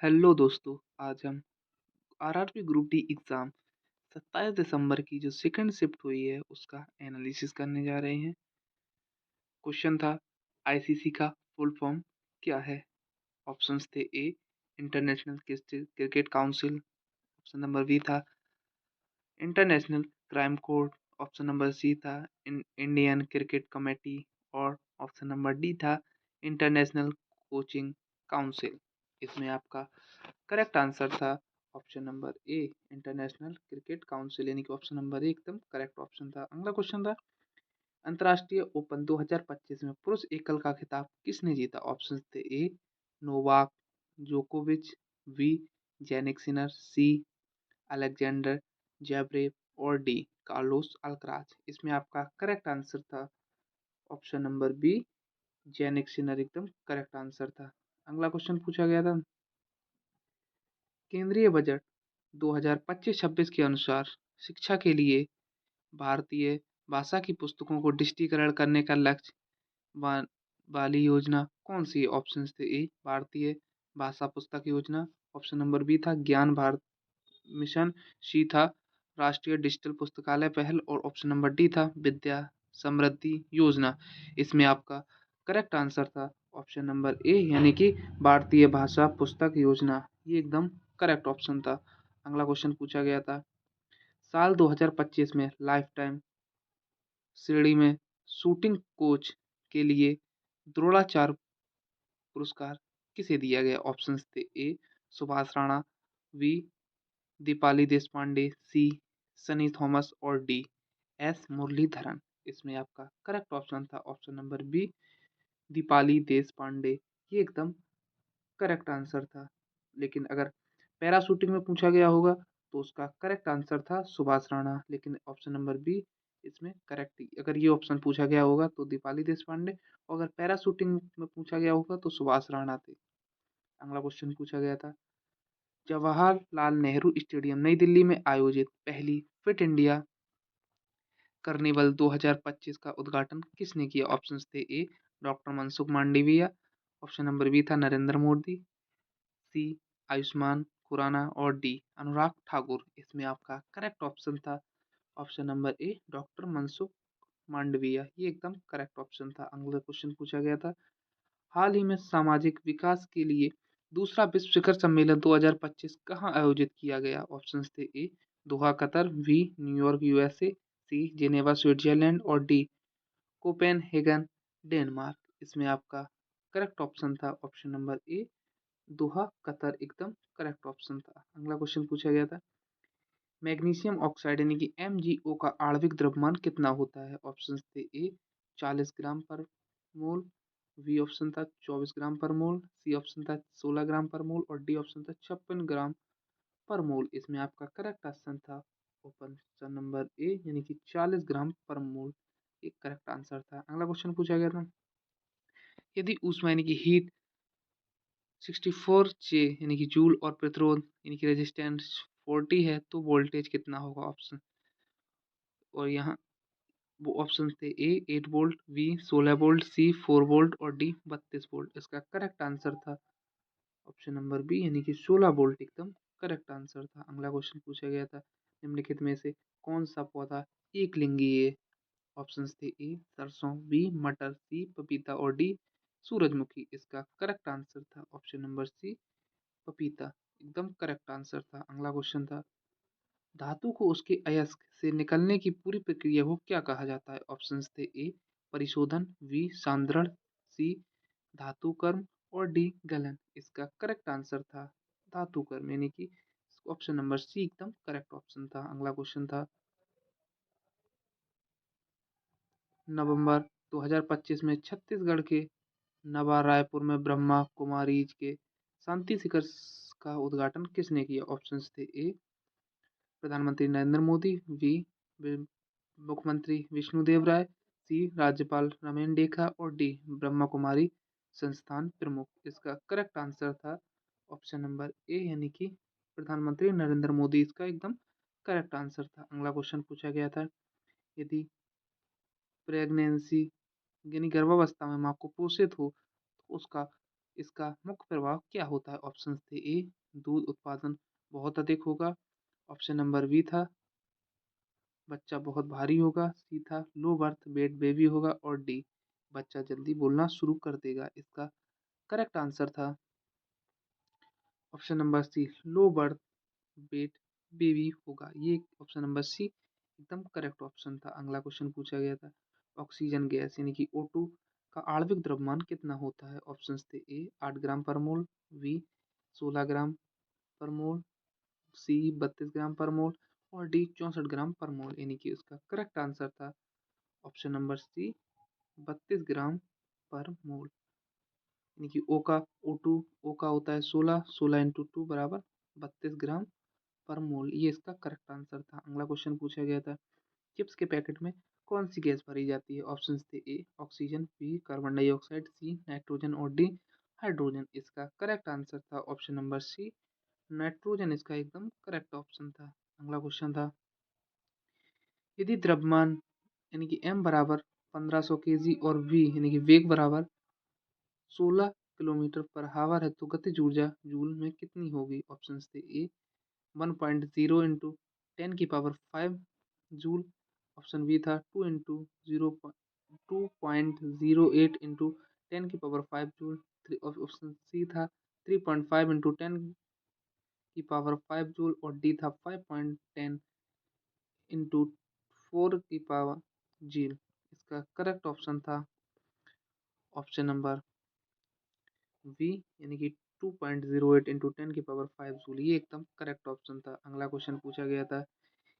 Hello दोस्तों। आज हम आरआरबी ग्रुप डी एग्ज़ाम 27 दिसंबर की जो सेकंड शिफ्ट हुई है उसका एनालिसिस करने जा रहे हैं। क्वेश्चन था आईसीसी का फुल फॉर्म क्या है। ऑप्शंस थे A international cricket council, option number B था international crime court, option number C था इंडियन क्रिकेट कमेटी और ऑप्शन नंबर डी था इंटरनेशनल कोचिंग काउंसिल। इसमें आपका करेक्ट आंसर था option number A international cricket council, यानी कि ऑप्शन नंबर ए एकदम करेक्ट ऑप्शन था। अगला क्वेश्चन था अंतर्राष्ट्रीय ओपन 2025 में पुरुष एकल का खिताब किसने जीता। ऑप्शन थे ए नोवाक जोकोविच, B Jannik Sinner, C Alexander Zverev और डी कार्लोस अल्कराज। इसमें आपका करेक्ट आंसर था option number B Jannik Sinner, एकदम करेक्ट आंसर था। अगला क्वेश्चन पूछा गया था केंद्रीय बजट 2025-26 के अनुसार शिक्षा के लिए भारतीय भाषा की पुस्तकों को डिजिटीकरण करने का लक्ष्य वा- वाली योजना कौन सी है। ऑप्शन थे ए भारतीय भाषा पुस्तक योजना, ऑप्शन नंबर बी था ज्ञान भारत मिशन, सी था राष्ट्रीय डिजिटल पुस्तकालय पहल और ऑप्शन नंबर डी था विद्या समृद्धि योजना। इसमें आपका करेक्ट आंसर था ऑप्शन नंबर ए, यानी कि भारतीय भाषा पुस्तक योजना, ये एकदम करेक्ट ऑप्शन था। अगला क्वेश्चन पूछा गया था साल 2025 में लाइफ टाइम श्रेणी में शूटिंग कोच के लिए द्रोणाचार्य पुरस्कार किसे दिया गया। ऑप्शंस थे A Subhash Rana, B Deepali Deshpande, C Sunny Thomas और डी एस मुरलीधरन। इसमें आपका करेक्ट ऑप्शन था option number B Deepali Deshpande, ये एकदम करेक्ट आंसर था। लेकिन अगर पैरा शूटिंग में पूछा गया होगा तो उसका करेक्ट आंसर था सुभाष राणा, लेकिन ऑप्शन नंबर बी इसमें करेक्ट थी। अगर ये ऑप्शन पूछा गया होगा तो दीपाली देशपांडे, और अगर पैरा शूटिंग में पूछा गया होगा तो सुभाष राणा थे। अगला क्वेश्चन पूछा गया था जवाहरलाल नेहरू स्टेडियम नई दिल्ली में आयोजित पहली फिट इंडिया कार्निवल 2025 का उद्घाटन किसने किया। ऑप्शंस थे A doctor Mansukh Mandaviya, option number B था नरेंद्र मोदी, सी आयुष्मान खुराना और डी अनुराग ठाकुर। इसमें आपका करेक्ट ऑप्शन था ऑप्शन नंबर ए डॉक्टर मनसुख मांडविया, ये एकदम करेक्ट ऑप्शन था। अगला क्वेश्चन पूछा गया था हाल ही में सामाजिक विकास के लिए दूसरा विश्व शिखर सम्मेलन 2025 कहाँ आयोजित किया गया। ऑप्शंस थे A Doha Qatar, B New York USA, C Geneva Switzerland और डी कोपेनहेगन डेनमार्क। इसमें आपका करेक्ट ऑप्शन था option number A Doha Qatar, एकदम करेक्ट ऑप्शन था। अगला क्वेश्चन पूछा गया था मैग्नीशियम ऑक्साइड यानी कि MgO का आणविक द्रव्यमान कितना होता है। ऑप्शन थे ए 40 ग्राम पर मोल, बी ऑप्शन था 24 ग्राम पर मोल, सी ऑप्शन था 16 ग्राम पर मोल और डी ऑप्शन था 56 ग्राम पर मोल। इसमें आपका करेक्ट ऑप्शन था ऑप्शन नंबर ए, यानी कि 40 ग्राम पर मोल, एक करेक्ट आंसर था। अगला क्वेश्चन पूछा गया था यदि ऊष्मा यानी कि हीट 64 जे यानी कि जूल और प्रतिरोध यानी कि रेजिस्टेंस 40 है तो वोल्टेज कितना होगा। ऑप्शन और यहाँ वो ऑप्शन थे ए 8 वोल्ट, बी 16 वोल्ट, सी 4 वोल्ट और डी 32 वोल्ट। इसका करेक्ट आंसर था ऑप्शन नंबर बी, यानी कि 16 वोल्ट, एकदम करेक्ट आंसर था। अगला क्वेश्चन पूछा गया था निम्नलिखित में से कौन सा पौधा एक लिंगी है। ऑप्शन थे ए सरसों, बी मटर, सी पपीता और डी सूरजमुखी। इसका करेक्ट आंसर था ऑप्शन नंबर सी पपीता, एकदम करेक्ट आंसर था। अगला क्वेश्चन था धातु को उसके अयस्क से निकलने की पूरी प्रक्रिया को क्या कहा जाता है। ऑप्शंस थे ए परिशोधन, बी सांद्रण, सी धातुकर्म और डी गलन। इसका करेक्ट आंसर था धातुकर्म, यानी कि ऑप्शन नंबर सी एकदम करेक्ट ऑप्शन था। अगला क्वेश्चन था नवंबर 2025 में छत्तीसगढ़ के नवा रायपुर में ब्रह्मा कुमारीज के शांति शिखर का उद्घाटन किसने किया। ऑप्शंस थे ए प्रधानमंत्री नरेंद्र मोदी, बी मुख्यमंत्री विष्णुदेव राय, सी राज्यपाल रमेन डेका और डी ब्रह्मा कुमारी संस्थान प्रमुख। इसका करेक्ट आंसर था ऑप्शन नंबर ए, यानी कि प्रधानमंत्री नरेंद्र मोदी, इसका एकदम करेक्ट आंसर था। अगला क्वेश्चन पूछा गया था यदि प्रेगनेंसी यानी गर्भावस्था में मां कुपोषित हो तो उसका इसका मुख्य प्रभाव क्या होता है? ऑप्शन थे ए दूध उत्पादन बहुत अधिक होगा, ऑप्शन नंबर बी था बच्चा बहुत भारी होगा, सी था लो बर्थ वेट बेबी होगा और डी बच्चा जल्दी बोलना शुरू कर देगा। इसका करेक्ट आंसर था option number C low birth weight baby होगा। ये ऑप्शन नंबर सी एकदम करेक्ट ऑप्शन था। अगला क्वेश्चन पूछा गया था ऑक्सीजन गैस यानी कि O2 का आणविक द्रव्यमान कितना होता है? ऑप्शन थे ए 8 ग्राम पर मोल, बी 16 ग्राम पर मोल, सी 32 ग्राम पर मोल और डी 64 ग्राम पर मोल। यानी कि उसका करेक्ट आंसर था ऑप्शन नंबर सी 32 ग्राम पर मोल। यानी कि ओ का होता है 16, 16 इंटू 2 बराबर 32 ग्राम पर मोल। ये इसका करेक्ट आंसर था। अगला क्वेश्चन पूछा गया था चिप्स के पैकेट में कौन सी गैस भरी जाती है? ऑप्शन थे A oxygen, B carbon dioxide, C nitrogen और डी हाइड्रोजन। इसका करेक्ट आंसर था ऑप्शन नंबर सी नाइट्रोजन। इसका एकदम करेक्ट ऑप्शन था। अगला क्वेश्चन था यदि द्रव्यमान यानी कि m बराबर 1500 केजी और v यानी कि वेग बराबर 16 किलोमीटर पर हावर है तो गतिज ऊर्जा जूल में कितनी होगी? ऑप्शन थे ए 1.0 इंटू 10 की पावर 5 जूल, ऑप्शन बी था 2 इंटू 2.08 इंटू 10 की पावर 5 जूल, ऑप्शन सी था 3.5 इंटू 10 की पावर 5 जूल और डी था 5.10 इंटू 4 की पावर जील। इसका करेक्ट ऑप्शन था ऑप्शन नंबर वी यानी कि 2.08 इंटू 10 की पावर 5 जूल। ये एकदम करेक्ट ऑप्शन था। अगला क्वेश्चन पूछा गया था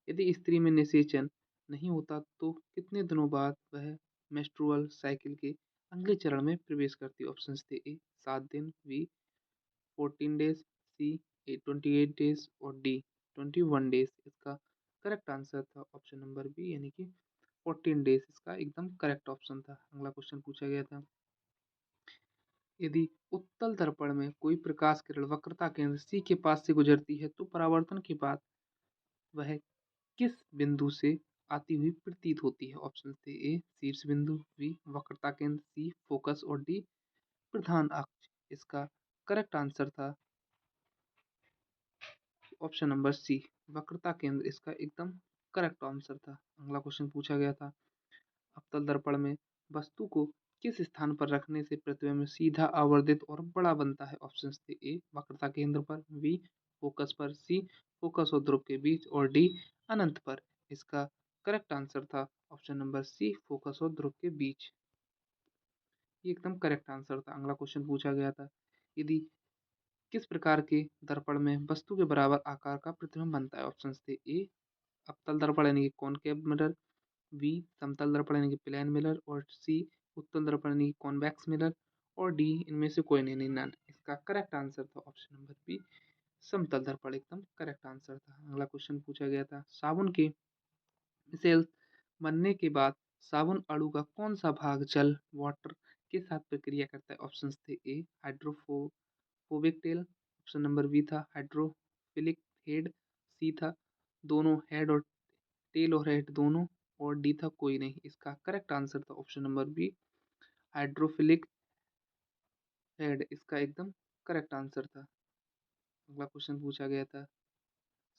यदि स्त्री में निषेचन नहीं होता तो कितने दिनों बाद वह मेंस्ट्रुअल साइकिल के अगले चरण में प्रवेश करती? ऑप्शन थे ए 7 दिन, बी 14 डेज, सी 28 डेज और डी 21 डेज। इसका करेक्ट आंसर था ऑप्शन नंबर बी यानी कि 14 डेज। इसका एकदम करेक्ट ऑप्शन था। अगला क्वेश्चन पूछा गया था यदि उत्तल दर्पण में कोई प्रकाश किरण वक्रता केंद्र सी के पास से गुजरती है तो परावर्तन के बाद वह किस बिंदु से आती हुई प्रतीत होती है? ऑप्शन थे ए शीर्ष बिंदु, बी वक्रता केंद्र, सी फोकस और डी प्रधान अक्ष। इसका करेक्ट आंसर था ऑप्शन नंबर सी वक्रता केंद्र। इसका एकदम करेक्ट आंसर था। अगला क्वेश्चन पूछा गया था अवतल दर्पण में वस्तु को किस स्थान पर रखने से प्रतिबिंब सीधा आवर्धित और बड़ा बनता है? ऑप्शन थे ए वक्रता केंद्र पर, बी फोकस पर, सी फोकस और ध्रुव के बीच और डी अनंत पर। इसका करेक्ट आंसर था ऑप्शन नंबर सी फोकस और ध्रुव के बीच। ये एकदम करेक्ट आंसर था। अगला क्वेश्चन पूछा गया था यदि किस प्रकार के दर्पण में वस्तु के बराबर आकार का प्रतिबिंब बनता है? ऑप्शन थे ए अवतल दर्पण यानी कि कॉनकेव मिरर, बी समतल दर्पण यानी कि प्लेन मिरर और सी उत्तल दर्पण यानी कि कॉन्वेक्स मिरर और डी इनमें से कोई नहीं नन। इसका करेक्ट आंसर था ऑप्शन नंबर बी समतल दर्पण। एकदम करेक्ट आंसर था। अगला क्वेश्चन पूछा गया था साबुन के सेल बनने के बाद साबुन अणु का कौन सा भाग जल वाटर के साथ प्रक्रिया करता है? ऑप्शन थे A hydrophobic tail, option number B था हाइड्रोफिलिक हेड, सी था दोनों हेड और टेल और हेड दोनों और डी था कोई नहीं। इसका करेक्ट आंसर था option number B hydrophilic head. इसका एकदम करेक्ट आंसर था। अगला क्वेश्चन पूछा गया था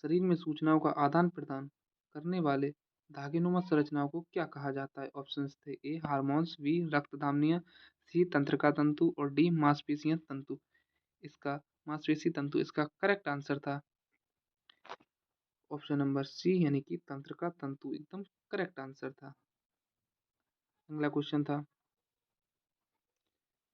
शरीर में सूचनाओं का आदान प्रदान करने वाले धागेनुमा संरचनाओं को क्या कहा जाता है? ऑप्शन थे ए हार्मोन्स, बी रक्त धमनियां, सी तंत्रिका तंतु और डी मांसपेशियां तंतु। इसका मांसपेशी तंतु। इसका करेक्ट आंसर था ऑप्शन नंबर सी यानी कि तंत्रिका तंतु। एकदम करेक्ट आंसर था। अगला क्वेश्चन था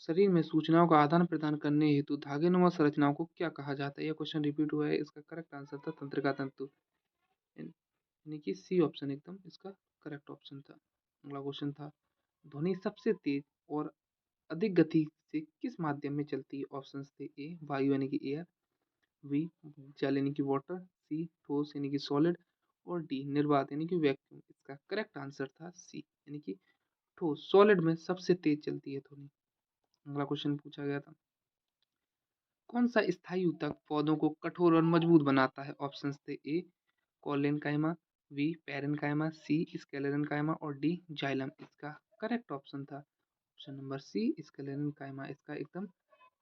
शरीर में सूचनाओं का आदान प्रदान करने हेतु धागेनुमा संरचनाओं को क्या कहा जाता है? यह क्वेश्चन रिपीट हुआ है। इसका करेक्ट आंसर था तंत्रिका तंतु यानी कि सी ऑप्शन एकदम इसका करेक्ट ऑप्शन था। अगला क्वेश्चन था ध्वनि सबसे तेज और अधिक गति से किस माध्यम में चलती है? ऑप्शन थे ए वायु यानी कि एयर, बी जल यानी कि वाटर, सी ठोस यानी कि सॉलिड और डी निर्वात यानी कि वैक्यूम। इसका करेक्ट आंसर था सी यानी कि ठोस सॉलिड में सबसे तेज चलती है ध्वनि। अगला क्वेश्चन पूछा गया था कौन सा स्थायी ऊतक पौधों को कठोर और मजबूत बनाता है? ऑप्शन थे ए कॉलेनकाइमा, बी पेरेनकाइमा, सी स्केलेरनकाइमा और डी जाइलम। इसका करेक्ट ऑप्शन था ऑप्शन नंबर सी स्केलेरनकाइमा। इसका एकदम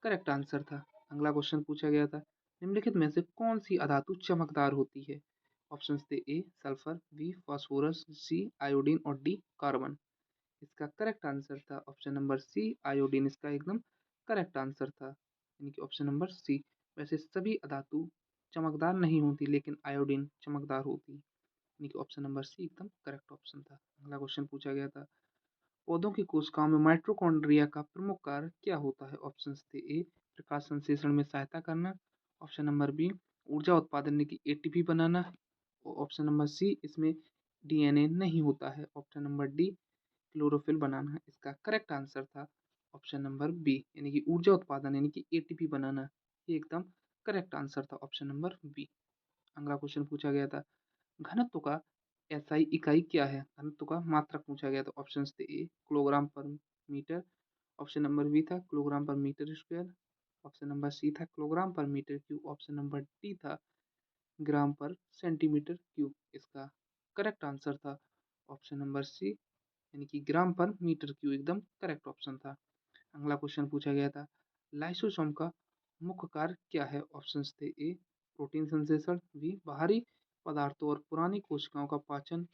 करेक्ट आंसर था। अगला क्वेश्चन पूछा गया था, निम्नलिखित में से कौन सी अधातु चमकदार होती है? ऑप्शंस थे ए सल्फर, बी फास्फोरस, सी आयोडीन और डी कार्बन। इसका करेक्ट आंसर था ऑप्शन नंबर सी आयोडीन। इसका एकदम करेक्ट आंसर था, यानी कि ऑप्शन नंबर सी। वैसे सभी धातु चमकदार नहीं होती, लेकिन आयोडीन चमकदार होती है, यानी कि ऑप्शन नंबर सी एकदम करेक्ट ऑप्शन था। अगला क्वेश्चन पूछा गया था, पौधों की कोशिकाओं में माइटोकॉन्ड्रिया का प्रमुख कार्य क्या होता है? ऑप्शंस थे ए प्रकाश संश्लेषण में सहायता करना, ऑप्शन नंबर बी ऊर्जा उत्पादन यानी कि एटीपी बनाना, और ऑप्शन नंबर सी इसमें डीएनए नहीं होता है, ऑप्शन नंबर डी क्लोरोफिल बनाना। इसका करेक्ट आंसर था ऑप्शन नंबर बी, यानी कि ऊर्जा उत्पादन यानी कि एटीपी बनाना। ये एकदम करेक्ट आंसर था ऑप्शन नंबर बी। अगला क्वेश्चन पूछा गया था, घनत्व का एसआई इकाई क्या है? घनत्व का मात्रक पूछा गया था। ऑप्शन थे A kilogram per metre, option number B था kilogram per metre square, option number C था kilogram per metre cube, option number D था ग्राम पर सेंटीमीटर क्यूब। इसका करेक्ट आंसर था ऑप्शन नंबर सी, यानी कि gram per metre cube एकदम correct option था। अगला क्वेश्चन पूछा गया था, लाइसोसोम का मुख्य कार्य क्या है? ऑप्शंस थे ए प्रोटीन संश्लेषण, बी बाहरी पदार्थों और पुरानी कोशिकाओं का पाचन,